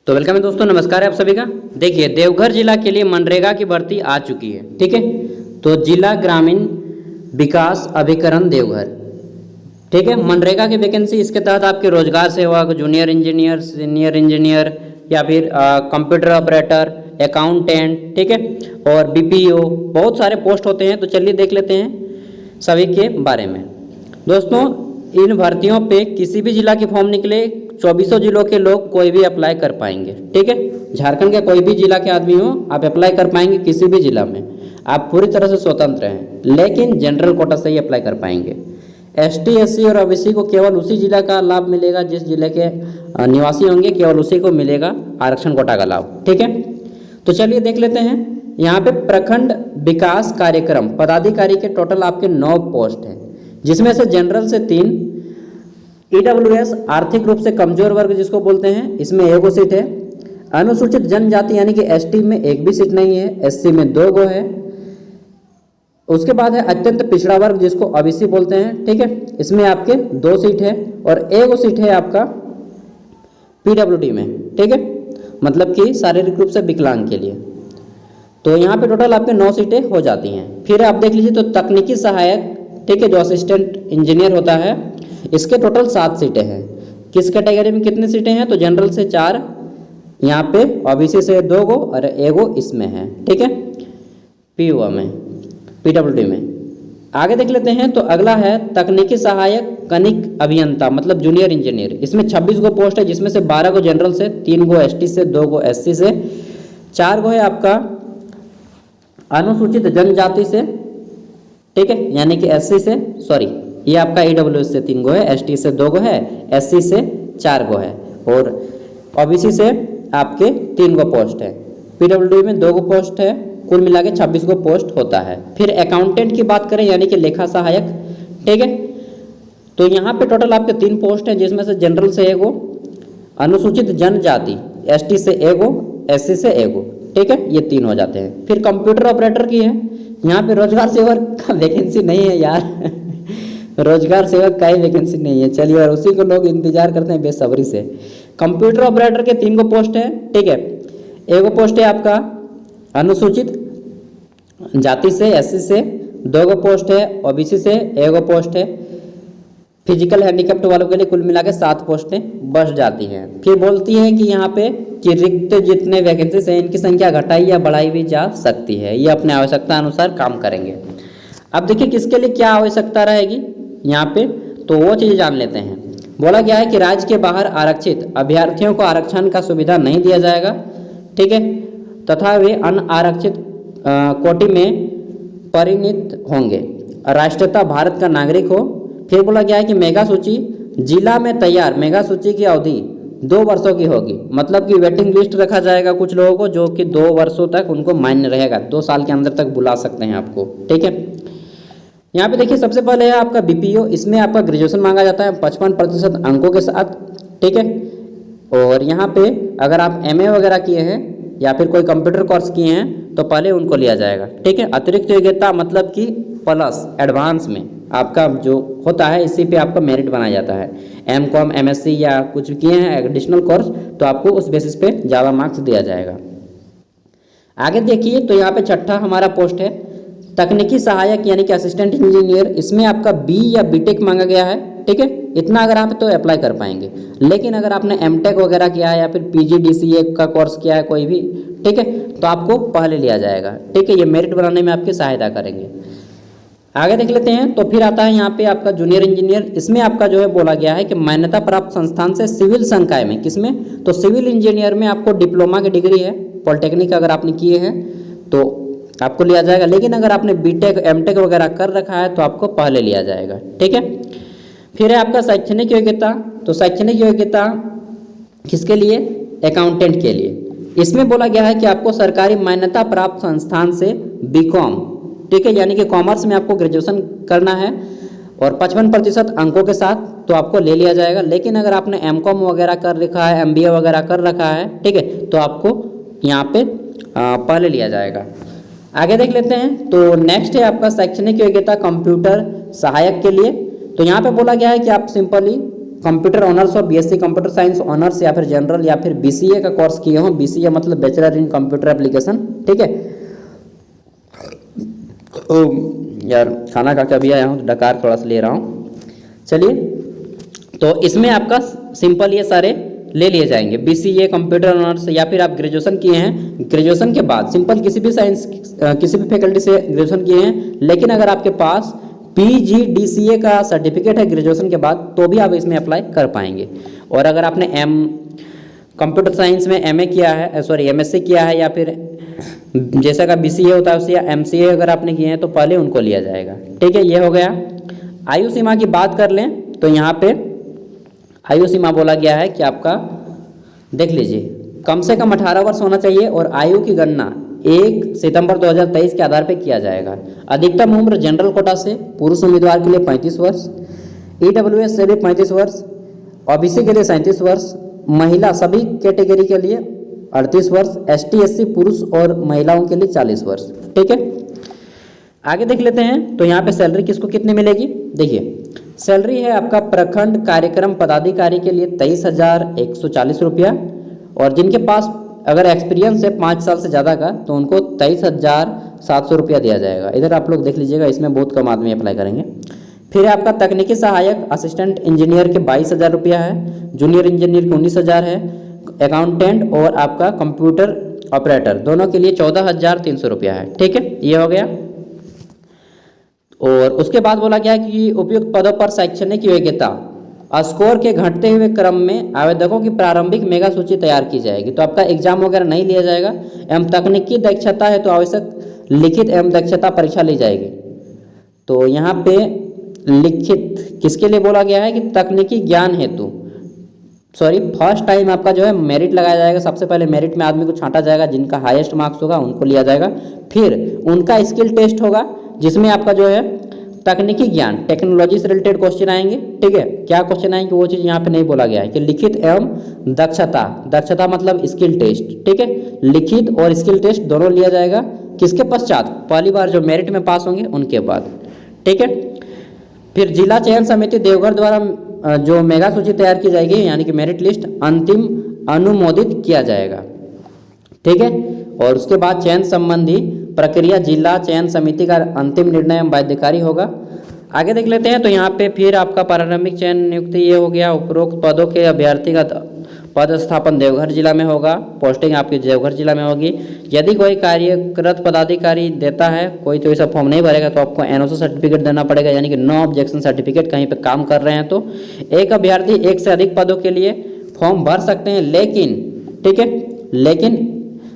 तो वेलकम है दोस्तों, नमस्कार है आप सभी का। देखिए, देवघर जिला के लिए मनरेगा की भर्ती आ चुकी है। ठीक है, तो जिला ग्रामीण विकास अभिकरण देवघर, ठीक है, मनरेगा की वैकेंसी। इसके तहत आपके रोजगार सेवक, जूनियर इंजीनियर, सीनियर इंजीनियर या फिर कंप्यूटर ऑपरेटर, अकाउंटेंट, ठीक है, और बीपीओ, बहुत सारे पोस्ट होते हैं। तो चलिए देख लेते हैं सभी के बारे में। दोस्तों, इन भर्तियों पे किसी भी जिला के फॉर्म निकले, 24 जिलों के लोग कोई भी अप्लाई कर पाएंगे। ठीक है, झारखंड के कोई भी जिला के आदमी हो, आप अप्लाई कर पाएंगे किसी भी जिला में। आप पूरी तरह से स्वतंत्र हैं, लेकिन जनरल कोटा से ही अप्लाई कर पाएंगे। एसटी, एससी और ओबीसी को केवल उसी जिला का लाभ मिलेगा, जिस जिले के निवासी होंगे केवल उसी को मिलेगा आरक्षण कोटा का लाभ। ठीक है, तो चलिए देख लेते हैं। यहाँ पे प्रखंड विकास कार्यक्रम पदाधिकारी के टोटल आपके 9 पोस्ट हैं, जिसमें से जनरल से 3, ईडब्ल्यूएस आर्थिक रूप से कमजोर वर्ग जिसको बोलते हैं, इसमें 1 सीट है। अनुसूचित जनजाति यानी कि एसटी में 1 भी सीट नहीं है, एससी में 2 गो है। उसके बाद है अत्यंत पिछड़ा वर्ग जिसको ओबीसी बोलते हैं। ठीक है, इसमें आपके 2 सीट है और 1 सीट है आपका पीडब्ल्यूडी में। ठीक है, मतलब कि शारीरिक रूप से विकलांग के लिए। तो यहाँ पे टोटल आपके 9 सीटें हो जाती हैं। फिर आप देख लीजिए तो तकनीकी सहायक, ठीक है, जो असिस्टेंट इंजीनियर होता है, इसके टोटल 7 सीटें हैं। किस कैटेगरी में कितनी सीटें हैं? तो जनरल से 4, यहाँ पे ओबीसी से 2 गो और 1 गो इसमें है। ठीक है, पीओ में, पीडब्ल्यूडी में। आगे देख लेते हैं। तो अगला है तकनीकी सहायक कनिक अभियंता, मतलब जूनियर इंजीनियर। इसमें 26 गो पोस्ट है, जिसमें से 12 गो जनरल से, 3 गो एसटी से, 2 गो एससी से, 4 गो है आपका अनुसूचित जनजाति से। ठीक है, यानी कि एससी से, सॉरी ये आपका ईडब्ल्यूएस से 3 गो है, एसटी से 2 गो है, एससी से 4 गो है और ओबीसी से आपके 3 गो पोस्ट है। पीडब्ल्यूडी में 2 गो पोस्ट है, कुल मिला के 26 गो पोस्ट होता है। फिर अकाउंटेंट की बात करें, यानी कि लेखा सहायक। ठीक है, तो यहाँ पे टोटल आपके 3 पोस्ट हैं, जिसमें से जनरल से 1 गो, अनुसूचित जनजाति एसटी से 1 गो, एससी से 1 गो। ठीक है, ये 3 हो जाते हैं। फिर कंप्यूटर ऑपरेटर की है, यहाँ पे रोजगार सेवक का वैकेंसी नहीं है यार रोजगार सेवक का ही वैकेंसी नहीं है। चलिए, और उसी को लोग इंतजार करते हैं बेसब्री से। कंप्यूटर ऑपरेटर के 3 गो पोस्ट है। ठीक है, 1 गो पोस्ट है आपका अनुसूचित जाति से, एससी से, 2 गो पोस्ट है ओबीसी से, 1 गो पोस्ट है फिजिकल हैंडीकैप्ड वालों के लिए। कुल मिला के 7 पोस्टें बच जाती हैं। फिर बोलती है कि यहाँ पे कि रिक्त जितने वैकेंसीज हैं, इनकी संख्या घटाई या बढ़ाई भी जा सकती है। ये अपने आवश्यकता अनुसार काम करेंगे। अब देखिए किसके लिए क्या आवश्यकता रहेगी यहाँ पे, तो वो चीज़ जान लेते हैं। बोला गया है कि राज्य के बाहर आरक्षित अभ्यर्थियों को आरक्षण का सुविधा नहीं दिया जाएगा। ठीक है, तथा वे अनारक्षित कोटि में परिणत होंगे। राष्ट्रीयता भारत का नागरिक हो। फिर बोला गया है कि मेगा सूची जिला में तैयार, मेगा सूची की अवधि 2 वर्षों की होगी। मतलब कि वेटिंग लिस्ट रखा जाएगा कुछ लोगों को, जो कि 2 वर्षों तक उनको मान्य रहेगा, 2 साल के अंदर तक बुला सकते हैं आपको। ठीक है, यहाँ पे देखिए सबसे पहले है आपका बीपीओ। इसमें आपका ग्रेजुएशन मांगा जाता है 55% अंकों के साथ। ठीक है, और यहाँ पे अगर आप एमए वगैरह किए हैं या फिर कोई कंप्यूटर कोर्स किए हैं तो पहले उनको लिया जाएगा। ठीक है, अतिरिक्त योग्यता मतलब कि प्लस एडवांस में आपका जो होता है, इसी पे आपका मेरिट बनाया जाता है। एमकॉम, एमएससी या कुछ किए हैं एडिशनल कोर्स, तो आपको उस बेसिस पे ज़्यादा मार्क्स दिया जाएगा। आगे देखिए, तो यहाँ पे 6ठा हमारा पोस्ट है तकनीकी सहायक यानी कि असिस्टेंट इंजीनियर। इसमें आपका बी या बीटेक मांगा गया है। ठीक है, इतना अगर आप तो अप्लाई कर पाएंगे। लेकिन अगर आपने एमटेक वगैरह किया है या फिर पीजीडीसीए का कोर्स किया है कोई भी, ठीक है, तो आपको पहले लिया जाएगा। ठीक है, ये मेरिट बनाने में आपकी सहायता करेंगे। आगे देख लेते हैं। तो फिर आता है यहाँ पे आपका जूनियर इंजीनियर। इसमें आपका जो है बोला गया है कि मान्यता प्राप्त संस्थान से सिविल संकाय में, किसमें? तो सिविल इंजीनियर में आपको डिप्लोमा की डिग्री है, पॉलिटेक्निक अगर आपने किए हैं तो आपको लिया जाएगा। लेकिन अगर आपने बीटेक, एमटेक वगैरह कर रखा है तो आपको पहले लिया जाएगा। ठीक है, फिर है आपका शैक्षणिक योग्यता। तो शैक्षणिक योग्यता किसके लिए? अकाउंटेंट के लिए। इसमें बोला गया है कि आपको सरकारी मान्यता प्राप्त संस्थान से बीकॉम, ठीक है, यानी कि कॉमर्स में आपको ग्रेजुएशन करना है और 55% अंकों के साथ, तो आपको ले लिया जाएगा। लेकिन अगर आपने एमकॉम वगैरह कर रखा है, एमबीए वगैरह कर रखा है, ठीक है, तो आपको यहाँ पे पहले लिया जाएगा। आगे देख लेते हैं। तो नेक्स्ट है आपका शैक्षणिक योग्यता कंप्यूटर सहायक के लिए। तो यहाँ पे बोला गया है कि आप सिंपली कंप्यूटर ऑनर्स और बीएससी कंप्यूटर साइंस ऑनर्स या फिर जनरल या फिर बीसीए का कोर्स किए हों, बीसीए मतलब बैचलर इन कंप्यूटर एप्लीकेशन, ठीक है। यार खाना खा के अभी आया हूँ तो डकार थोड़ा सा ले रहा हूँ। चलिए, तो इसमें आपका सिंपल ये सारे ले लिए जाएंगे, बीसीए कंप्यूटर ऑनर्स या फिर आप ग्रेजुएशन किए हैं, ग्रेजुएशन के बाद सिंपल किसी भी साइंस किसी भी फैकल्टी से ग्रेजुएशन किए हैं, लेकिन अगर आपके पास पीजीडीसीए का सर्टिफिकेट है ग्रेजुएशन के बाद तो भी आप इसमें अप्लाई कर पाएंगे। और अगर आपने कंप्यूटर साइंस में एमए किया है, सॉरी एमएससी किया है, या फिर जैसा का बीसीए होता है उससे एमसीए अगर आपने किए हैं तो पहले उनको लिया जाएगा, ठीक है। ये हो गया। आयु सीमा की बात कर लें तो यहाँ पे आयु सीमा बोला गया है कि आपका देख लीजिए कम से कम 18 वर्ष होना चाहिए और आयु की गणना 1 सितंबर 2023 के आधार पर किया जाएगा। अधिकतम उम्र जनरल कोटा से पुरुष उम्मीदवार के लिए 35 वर्ष, ईडब्ल्यूएस से भी 35 वर्ष, ओबीसी के लिए 37 वर्ष, महिला सभी कैटेगरी के लिए 38 वर्ष, एसटी एससी पुरुष और महिलाओं के लिए 40 वर्ष, ठीक है। आगे देख लेते हैं तो यहाँ पे सैलरी किसको कितनी मिलेगी। देखिए सैलरी है आपका प्रखंड कार्यक्रम पदाधिकारी के लिए 23,140 रुपया, और जिनके पास अगर एक्सपीरियंस है 5 साल से ज़्यादा का तो उनको 23,700 रुपया दिया जाएगा। इधर आप लोग देख लीजिएगा, इसमें बहुत कम आदमी अप्लाई करेंगे। फिर आपका तकनीकी सहायक असिस्टेंट इंजीनियर के 22,000 रुपया है, जूनियर इंजीनियर के 19,000 है, अकाउंटेंट और आपका कंप्यूटर ऑपरेटर दोनों के लिए 14,300 रुपया है, ठीक है। ये हो गया। और उसके बाद बोला गया कि उपयुक्त पदों पर शैक्षणिक योग्यता स्कोर के घटते हुए क्रम में आवेदकों की प्रारंभिक मेगा सूची तैयार की जाएगी। तो आपका एग्जाम वगैरह नहीं लिया जाएगा। एवं तकनीकी दक्षता है तो आवश्यक लिखित एवं दक्षता परीक्षा ली जाएगी। तो यहाँ पे लिखित किसके लिए बोला गया है कि तकनीकी ज्ञान हेतु फर्स्ट टाइम आपका जो है मेरिट लगाया जाएगा। सबसे पहले मेरिट में आदमी को छांटा जाएगा, जिनका हाईएस्ट मार्क्स होगा उनको लिया जाएगा। फिर उनका स्किल टेस्ट होगा जिसमें आपका जो है तकनीकी ज्ञान टेक्नोलॉजी से रिलेटेड क्वेश्चन आएंगे, ठीक है। क्या क्वेश्चन आएंगे वो चीज़ यहाँ पे नहीं बोला गया है कि लिखित एवं दक्षता मतलब स्किल टेस्ट, ठीक है। लिखित और स्किल टेस्ट दोनों लिया जाएगा किसके पश्चात, पहली बार जो मेरिट में पास होंगे उनके बाद, ठीक है। फिर जिला चयन समिति देवघर द्वारा जो मेगा सूची तैयार की जाएगी यानी कि मेरिट लिस्ट अंतिम अनुमोदित किया जाएगा, ठीक है। और उसके बाद चयन संबंधी प्रक्रिया जिला चयन समिति का अंतिम निर्णय बाध्यकारी होगा। आगे देख लेते हैं तो यहाँ पे फिर आपका प्रारंभिक चयन नियुक्ति ये हो गया। उपरोक्त पदों के अभ्यर्थी का पद स्थापन देवघर जिला में होगा, पोस्टिंग आपकी देवघर जिला में होगी। यदि कोई कार्यरत पदाधिकारी देता है कोई तो ऐसा फॉर्म नहीं भरेगा तो आपको एनओसी सर्टिफिकेट देना पड़ेगा, यानी कि नो ऑब्जेक्शन सर्टिफिकेट। कहीं पे काम कर रहे हैं तो एक अभ्यर्थी एक से अधिक पदों के लिए फॉर्म भर सकते हैं, लेकिन ठीक है, लेकिन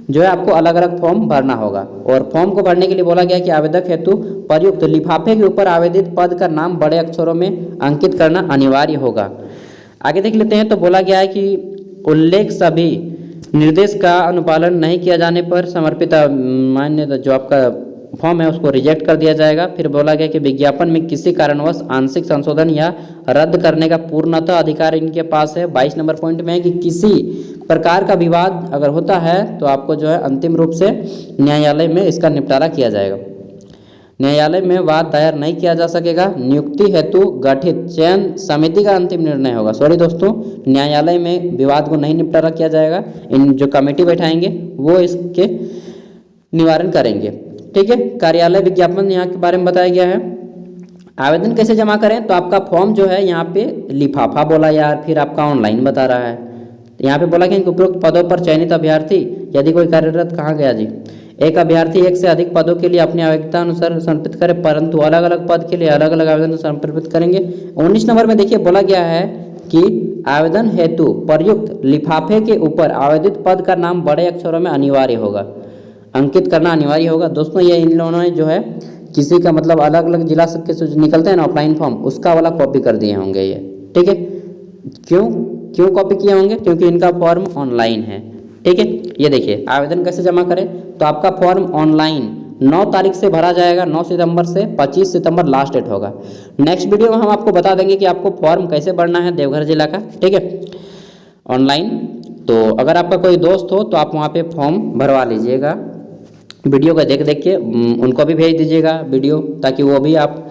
जो है आपको अलग अलग फॉर्म भरना होगा। और फॉर्म को भरने के लिए बोला गया कि आवेदक हेतु प्रयुक्त लिफाफे के ऊपर आवेदित पद का नाम बड़े अक्षरों में अंकित करना अनिवार्य होगा। आगे देख लेते हैं तो बोला गया है कि उल्लेख सभी निर्देश का अनुपालन नहीं किया जाने पर समर्पित मान्य जो आपका फॉर्म है उसको रिजेक्ट कर दिया जाएगा। फिर बोला गया कि विज्ञापन में किसी कारणवश आंशिक संशोधन या रद्द करने का पूर्णतः अधिकार इनके पास है। 22 नंबर पॉइंट में है कि किसी प्रकार का विवाद अगर होता है तो आपको जो है अंतिम रूप से न्यायालय में इसका निपटारा किया जाएगा। न्यायालय में वाद दायर नहीं किया जा सकेगा। नियुक्ति हेतु गठित चयन समिति का अंतिम निर्णय होगा। सॉरी दोस्तों, न्यायालय में विवाद को नहीं निपटारा किया जाएगा। इन जो कमेटी बैठाएंगे वो इसके निवारण करेंगे, ठीक है। कार्यालय विज्ञापन यहाँ के बारे में बताया गया है। आवेदन कैसे जमा करें तो आपका फॉर्म जो है यहाँ पे लिफाफा बोला यार, फिर आपका ऑनलाइन बता रहा है। यहाँ पे बोला कि उपरोक्त पदों पर चयनित अभ्यर्थी यदि कोई कार्यरत कहाँ गया जी, एक अभ्यर्थी एक से अधिक पदों के लिए अपनी आवश्यकता अनुसार समर्पित करे, परंतु अलग अलग पद के लिए अलग अलग आवेदन समर्पित करेंगे। 19 नंबर में देखिए बोला गया है कि आवेदन हेतु प्रयुक्त लिफाफे के ऊपर आवेदित पद का नाम बड़े अक्षरों में अनिवार्य होगा, अंकित करना अनिवार्य होगा। दोस्तों ये इन लोगों ने जो है किसी का मतलब अलग अलग जिला के जो निकलते हैं ना ऑफलाइन फॉर्म, उसका वाला कॉपी कर दिए होंगे ये, ठीक है। क्यों कॉपी किए होंगे, क्योंकि इनका फॉर्म ऑनलाइन है, ठीक है। ये देखिए आवेदन कैसे जमा करें तो आपका फॉर्म ऑनलाइन 9 तारीख से भरा जाएगा, 9 सितंबर से 25 सितंबर लास्ट डेट होगा। नेक्स्ट वीडियो में हम आपको बता देंगे कि आपको फॉर्म कैसे भरना है देवघर जिला का, ठीक है, ऑनलाइन। तो अगर आपका कोई दोस्त हो तो आप वहाँ पे फॉर्म भरवा लीजिएगा। वीडियो को देख के उनको भी भेज दीजिएगा वीडियो, ताकि वो भी आप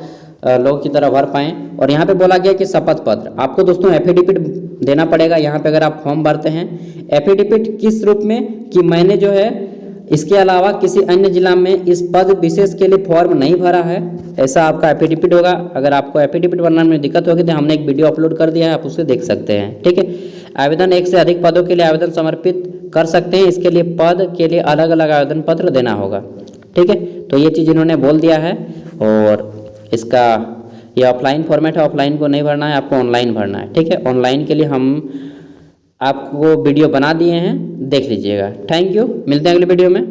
लोगों की तरह भर पाएँ। और यहाँ पे बोला गया कि शपथ पत्र आपको दोस्तों एफिडेविट देना पड़ेगा। यहाँ पे अगर आप फॉर्म भरते हैं, एफिडेविट किस रूप में कि मैंने जो है इसके अलावा किसी अन्य जिला में इस पद विशेष के लिए फॉर्म नहीं भरा है, ऐसा आपका एफिडेविट होगा। अगर आपको एफिडेविट भरने में दिक्कत होगी तो हमने एक वीडियो अपलोड कर दिया है, आप उसे देख सकते हैं। ठीक है, आवेदन एक से अधिक पदों के लिए आवेदन समर्पित कर सकते हैं, इसके लिए पद के लिए अलग अलग आवेदन पत्र देना होगा। ठीक है, तो ये चीज़ इन्होंने बोल दिया है। और इसका ये ऑफलाइन फॉर्मेट है, ऑफलाइन को नहीं भरना है, आपको ऑनलाइन भरना है। ठीक है, ऑनलाइन के लिए हम आपको वीडियो बना दिए हैं, देख लीजिएगा। थैंक यू, मिलते हैं अगले वीडियो में।